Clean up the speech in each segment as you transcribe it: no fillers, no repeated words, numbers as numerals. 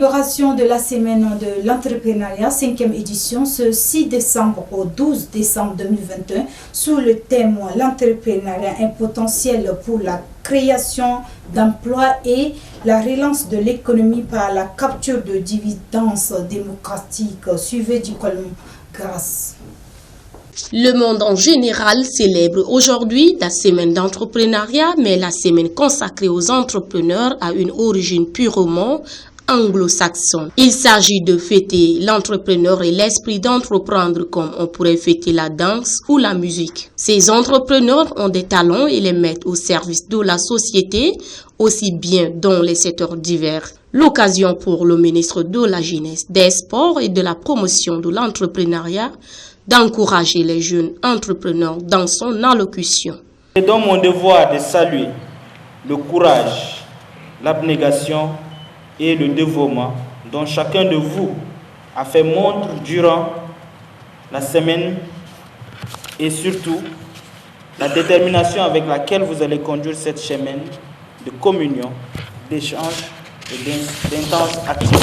célébration de la semaine de l'entrepreneuriat, 5e édition, ce 6 décembre au 12 décembre 2021, sous le thème « L'entrepreneuriat, un potentiel pour la création d'emplois et la relance de l'économie par la capture de dividendes démocratiques », suivi du colonne grâce. Le monde en général célèbre aujourd'hui la semaine d'entrepreneuriat, mais la semaine consacrée aux entrepreneurs a une origine purement anglo-saxonne. Il s'agit de fêter l'entrepreneur et l'esprit d'entreprendre comme on pourrait fêter la danse ou la musique. Ces entrepreneurs ont des talents et les mettent au service de la société, aussi bien dans les secteurs divers. L'occasion pour le ministre de la Jeunesse, des Sports et de la promotion de l'entrepreneuriat d'encourager les jeunes entrepreneurs dans son allocution. C'est donc mon devoir de saluer le courage, l'abnégation et le dévouement dont chacun de vous a fait montre durant la semaine et surtout la détermination avec laquelle vous allez conduire cette semaine de communion, d'échange et d'intense action.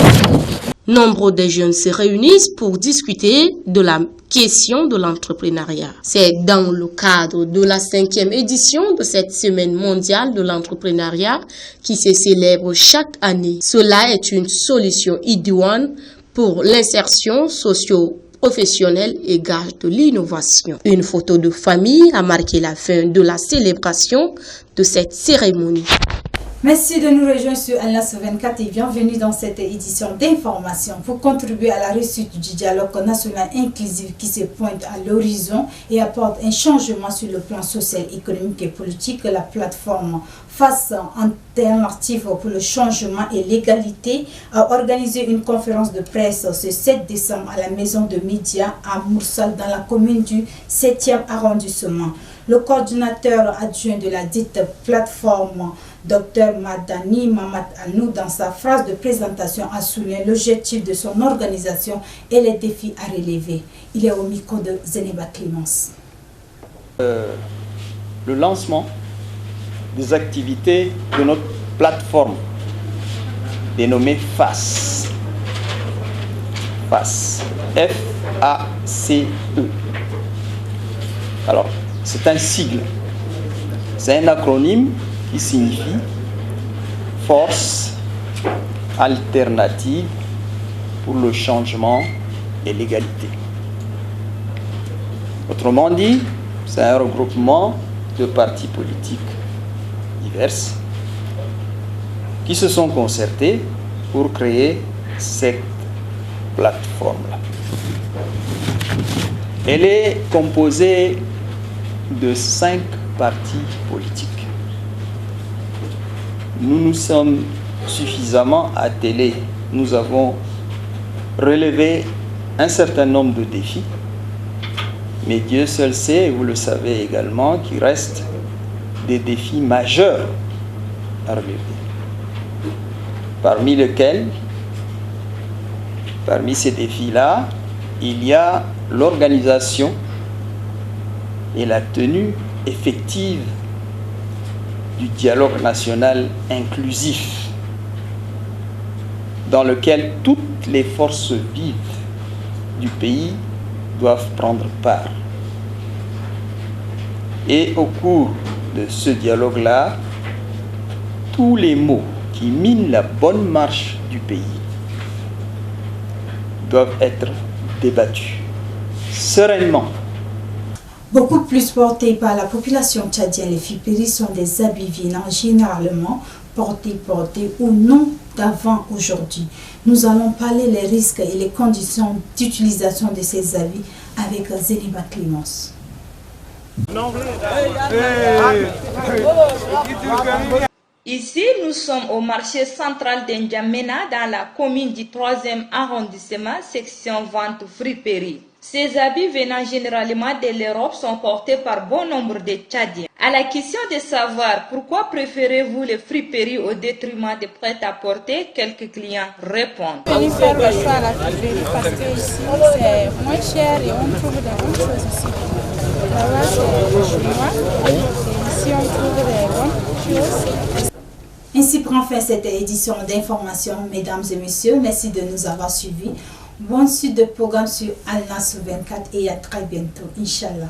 Nombre de jeunes se réunissent pour discuter de la question de l'entrepreneuriat. C'est dans le cadre de la 5e édition de cette semaine mondiale de l'entrepreneuriat qui se célèbre chaque année. Cela est une solution idoine pour l'insertion socio-professionnelle et gage de l'innovation. Une photo de famille a marqué la fin de la célébration de cette cérémonie. Merci de nous rejoindre sur Alliance 24 et bienvenue dans cette édition d'information pour contribuer à la réussite du dialogue national inclusif qui se pointe à l'horizon et apporte un changement sur le plan social, économique et politique. La plateforme Face alternative pour le changement et l'égalité a organisé une conférence de presse ce 7 décembre à la maison de médias à Moursal dans la commune du 7e arrondissement. Le coordinateur adjoint de la dite plateforme, Dr Madani Mamad Anou, dans sa phrase de présentation, a souligné l'objectif de son organisation et les défis à relever. Il est au micro de Zénéba Clémence. Le lancement des activités de notre plateforme dénommée FACE. FACE. F-A-C-E. Alors, c'est un sigle. C'est un acronyme qui signifie Force alternative pour le changement et l'égalité. Autrement dit, c'est un regroupement de partis politiques diverses qui se sont concertés pour créer cette plateforme-là. Elle est composée de 5 partis politiques. Nous nous sommes suffisamment attelés. Nous avons relevé un certain nombre de défis, mais Dieu seul sait, et vous le savez également, qu'il reste des défis majeurs à relever. Parmi ces défis-là, il y a l'organisation et la tenue effective du dialogue national inclusif dans lequel toutes les forces vives du pays doivent prendre part. Et au cours de ce dialogue-là, tous les maux qui minent la bonne marche du pays doivent être débattus sereinement. Beaucoup plus portés par la population tchadienne, les friperies sont des habits violents généralement portés ou non d'avant aujourd'hui. Nous allons parler des risques et les conditions d'utilisation de ces habits avec Zénéba Clémence. Ici, nous sommes au marché central d'Ndiamena dans la commune du 3e arrondissement, section vente friperie. Ces habits venant généralement de l'Europe sont portés par bon nombre de Tchadiens. À la question de savoir pourquoi préférez-vous les friperies au détriment des prêt-à-porter, quelques clients répondent. Je vais faire le choix à la friperie parce que ici c'est moins cher et on trouve des bonnes choses ici. Là-bas c'est chinois et ici on trouve des bonnes choses. Ainsi prend fin cette édition d'information, mesdames et messieurs. Merci de nous avoir suivis. Bonne suite de programme sur Al Nasr 24 et à très bientôt, Inch'Allah.